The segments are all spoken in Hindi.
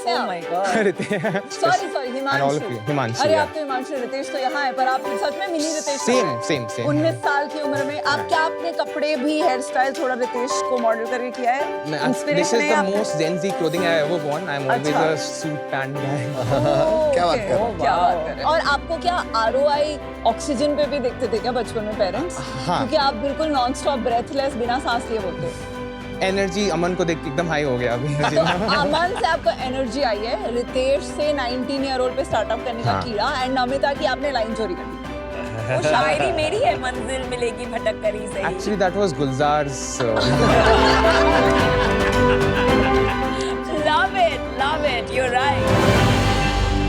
हैं Oh आप? my God. Sorry Himanshu. Himanshu, अरे yeah. आप तो हिमांशु, रितेश तो यहाँ है, पर आप सच में मिनी रितेश। सेम 19 साल की उम्र में आप क्या अपने कपड़े भी, हेयर स्टाइल थोड़ा रितेश को मॉडल करके किया है? This इंस्पिरेशन is है the आपको? most Gen Z clothing I ever worn. I'm always अच्छा। a suit pant guy. क्या बात कर रहे हो? क्या बात कर रहे हो? और आपको क्या ROI ऑक्सीजन पे भी देखते थे क्या बचपन में पेरेंट्स? हाँ। क्योंकि आप बिल्कुल नॉन स्टॉप ब्रेथलेस, बिना सांस लिए बोलते हो। एनर्जी अमन को देख के एकदम हाई हो गया अभी। तो अमन से आपको एनर्जी आई है, रितेश से 19 ईयर ओल्ड पे स्टार्टअप करने का हाँ। कीड़ा, एंड नमिता की आपने लाइन चोरी कर दी। वो शायरी मेरी है, मंजिल मिलेगी भटक कर ही सही। Actually, that was Gulzar's. Love it, you're right.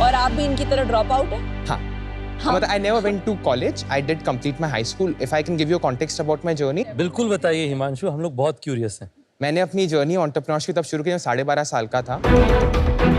और आप भी इनकी तरह ड्रॉप आउट है? हाँ. मतलब I never went to college. I did complete my high school. If I can give you a context about my journey. बिल्कुल बताइए हिमांशु, हम लोग बहुत क्यूरियस हैं। मैंने अपनी जर्नी एंटरप्रेन्योरशिप तब शुरू की जब 12.5 साल का था।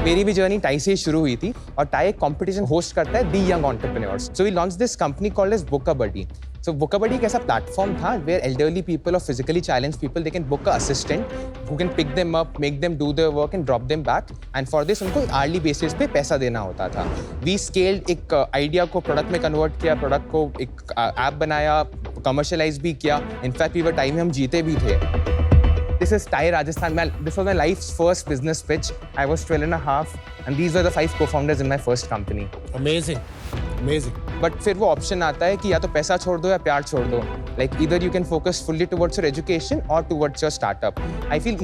मेरी भी जर्नी टाई से ही शुरू हुई थी और टाई एक कंपटीशन होस्ट करता है the young entrepreneurs. So we launch this company called as Bookabuddy. So Bookabuddy एक ऐसा प्लेटफॉर्म था where elderly people or physically challenged people they can book a assistant who can pick them up, make them do their work and drop them back. And for this उनको hourly basis पे पैसा देना होता था। We scaled एक आइडिया को प्रोडक्ट में कन्वर्ट किया, प्रोडक्ट को एक ऐप बनाया, कमर्शलाइज भी किया। इनफैक्ट वी वर टाइम में हम जीते भी थे। This is TIE Rajasthan. This was my life's first business pitch. I was 12 and a half, and these were the 5 co-founders in my first company. Amazing. But फिर वो ऑप्शन आता है कि या तो पैसा छोड़ दो या प्यार छोड़ दो. Like either you can focus fully towards your education or towards your startup. I feel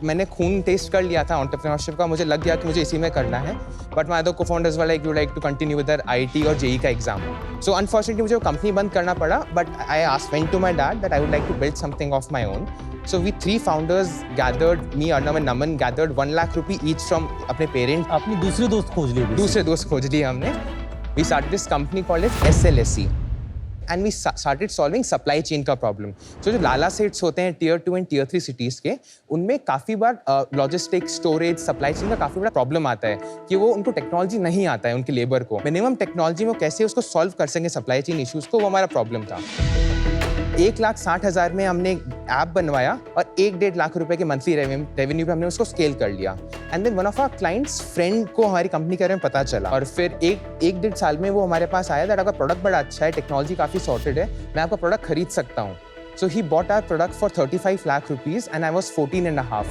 मैंने खून टेस्ट कर लिया था entrepreneurship का, मुझे लग गया कि मुझे इसी में करना है. But my other co-founders were like, you like to continue with their IIT or JEE का exam. So unfortunately मुझे वो कंपनी बंद करना पड़ा. But I went to my dad that I would like to build something of my own. So we 3 founders gathered, me, Arnab and Naman gathered 1 lakh rupee each from अपने parents. आपने दूसरे दोस्त खोज लिए? दूसरे दोस्त खोज लिए हमने. We started this company called as SLSE. And we started solving supply chain का problem. So जो लाला सेट्स होते हैं Tier 2 and Tier 3 cities के, उनमें काफ़ी बार लॉजिस्टिक्स, स्टोरेज, सप्लाई चेन का काफ़ी बड़ा प्रॉब्लम आता है कि वो उनको टेक्नोलॉजी नहीं आता है उनके लेबर को. मिनिमम टेक्नोलॉजी में कैसे उसको सॉल्व कर सकेंगे सप्लाई चेन इश्यूज को, वो हमारा प्रॉब्लम था. 1,60,000 में हमने ऐप बनवाया और 1-1.5 लाख रुपए के मंथली रेवेन्यू पे हमने उसको स्केल कर लिया. And then one of our clients friend को हमारी कंपनी के बारे में पता चला और फिर 1-1.5 साल में वो हमारे पास आया दैट आपका प्रोडक्ट बड़ा अच्छा है, टेक्नोलॉजी काफ़ी सॉर्टेड है, मैं आपका प्रोडक्ट खरीद सकता हूँ. So he bought our product for 35 lakh rupees and I was 14.5.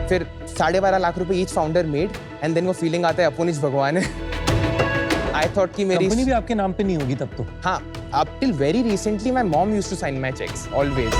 फिर 12.5 लाख रुपए each founder made and then वो फीलिंग आता है अपन इस भगवान है. आई थॉट कि मेरी कंपनी भी आपके नाम पे नहीं होगी तब तो? हाँ, up till very recently my mom used to sign my checks always.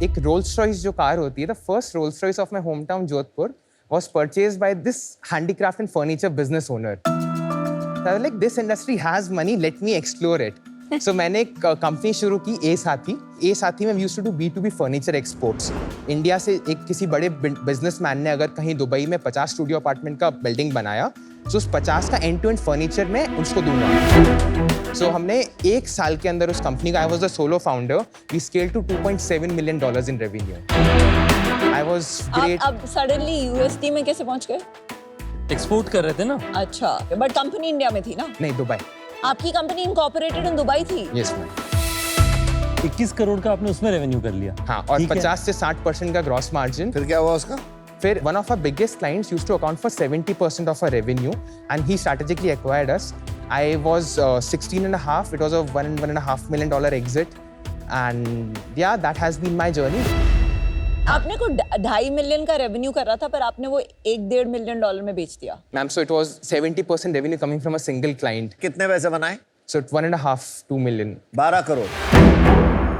एक Rolls Royce जो कार होती है, the first Rolls Royce of my hometown Jodhpur was purchased by this handicraft and furniture business owner. So I was like, this industry has money, let me explore it. So मैंने एक कंपनी शुरू की A साथी में we used to do B2B furniture exports. India से एक किसी बड़े बिजनेसमैन ने अगर कहीं दुबई में 50 स्टूडियो अपार्टमेंट का बिल्डिंग बनाया, तो उस 50 का एंड टू एंड फर्नीचर में उसको दूंगा. सो हमने 1 साल के अंदर उस कंपनी का, I was the solo founder, we scale to $2.7 million in revenue. I was great. अब सडनली USD में कैसे पहुंच गए? एक्सपोर्ट कर रहे थे ना? अच्छा, बट कंपनी इंडिया में थी ना? नहीं, दुबई. आपकी कंपनी इनकॉर्पोरेटेड इन दुबई थी? Yes ma'am. 21 करोड़ का आपने उसमें रेवेन्यू कर लिया? हाँ, और 50 से 60% का ग्रॉस मार्जिन. फिर क्या हुआ उसका? फिर one of our biggest clients used to account for 70% of our revenue, and he strategically acquired us. I was 16.5. It was a $1.5 million exit, and yeah, that has been my journey. आपने को $2.5 million का रेवेन्यू कर रहा था, पर आपने वो $1.5 million में बेच दिया. Ma'am, so it was 70% revenue coming from a single client. कितने पैसे बनाए? So 1.5-2 million. 12 करोड़.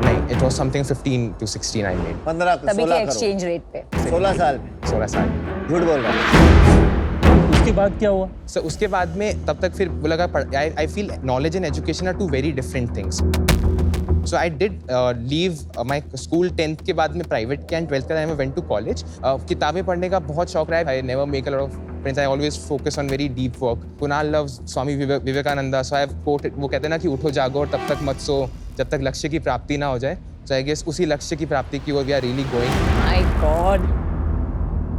नहीं, it was something 15 to 16 I made. 15 तभी के 16 करोड़. एक्सचेंज रेट पे 16 साल में. 16 साल. झूठ बोल रहा हूँ. उसके बाद क्या हुआ? So उसके बाद में तब तक फिर वो लगा I feel knowledge and education are two very different things. So I did leave my school 10th के बाद में private किया and 12th के बाद I went to college. किताबें पढ़ने का बहुत शौक रहा है. I never make a lot of friends. I always focus on very deep work. Kunal loves Swami Vivekananda. So I have quoted, वो कहते हैं ना कि उठो जागो और तब तक मत सो जब तक लक्ष्य की प्राप्ति ना हो जाए. So I guess उसी लक्ष्य की प्राप्ति की ओर we are really going. My God.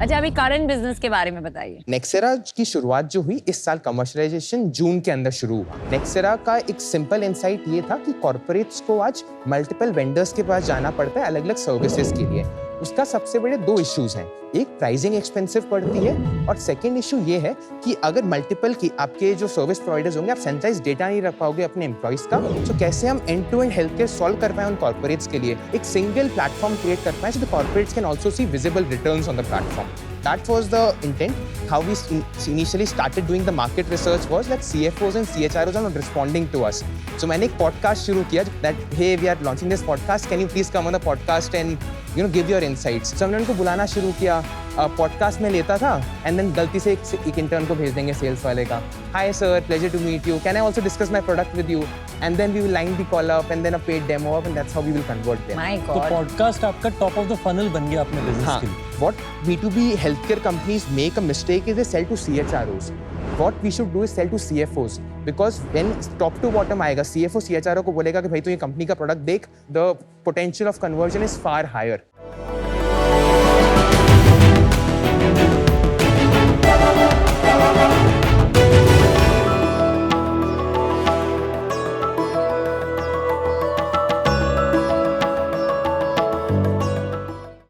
अच्छा, अभी करंट बिजनेस के बारे में बताइए. नेक्सेरा की शुरुआत जो हुई इस साल कमर्शियलाइजेशन जून के अंदर शुरू हुआ. नेक्सेरा का एक सिंपल इंसाइट ये था कि कॉर्पोरेट्स को आज मल्टीपल वेंडर्स के पास जाना पड़ता है अलग अलग सर्विसेज के लिए. उसका सबसे बड़े दो इश्यूज हैं। एक प्राइसिंग एक्सपेंसिव पड़ती है और सेकंड इशू ये है कि अगर मल्टीपल की आपके जो सर्विस प्रोवाइडर्स होंगे, आप सेंट्रलाइज डेटा नहीं रख पाओगे अपने एम्प्लॉइज का, तो कैसे हम end to end health care solve कर पाए उन कॉर्पोरेट्स के लिए, एक सिंगल प्लेटफॉर्म क्रिएट कर पाए so the corporates can also see visible returns on the platform. That was the intent. How we initially started doing the market research was that CFOs and CHROs are not responding to us. So मैंने एक podcast शुरू किया that hey we are launching this podcast, can you please come on the podcast and give your insights. So हमने उनको बुलाना शुरू किया, पॉडकास्ट में लेता था एंड देन गलती से एक इंटर्न को भेज देंगे सेल्स वाले का, hi sir pleasure to meet you, can I also discuss my product with you, and then we will line the call up and then a paid demo up and that's how we will convert them. My तो गॉड, पॉडकास्ट आपका टॉप ऑफ द फनल बन गया अपने बिजनेस हाँ, के लिए. what B2B healthcare companies make a mistake is they sell to CHROs. What we should do is sell to CFOs because when top to bottom आएगा, CFO CHRO को बोलेगा कि भाई तू ये कंपनी का प्रोडक्ट देख, the potential of conversion is far higher.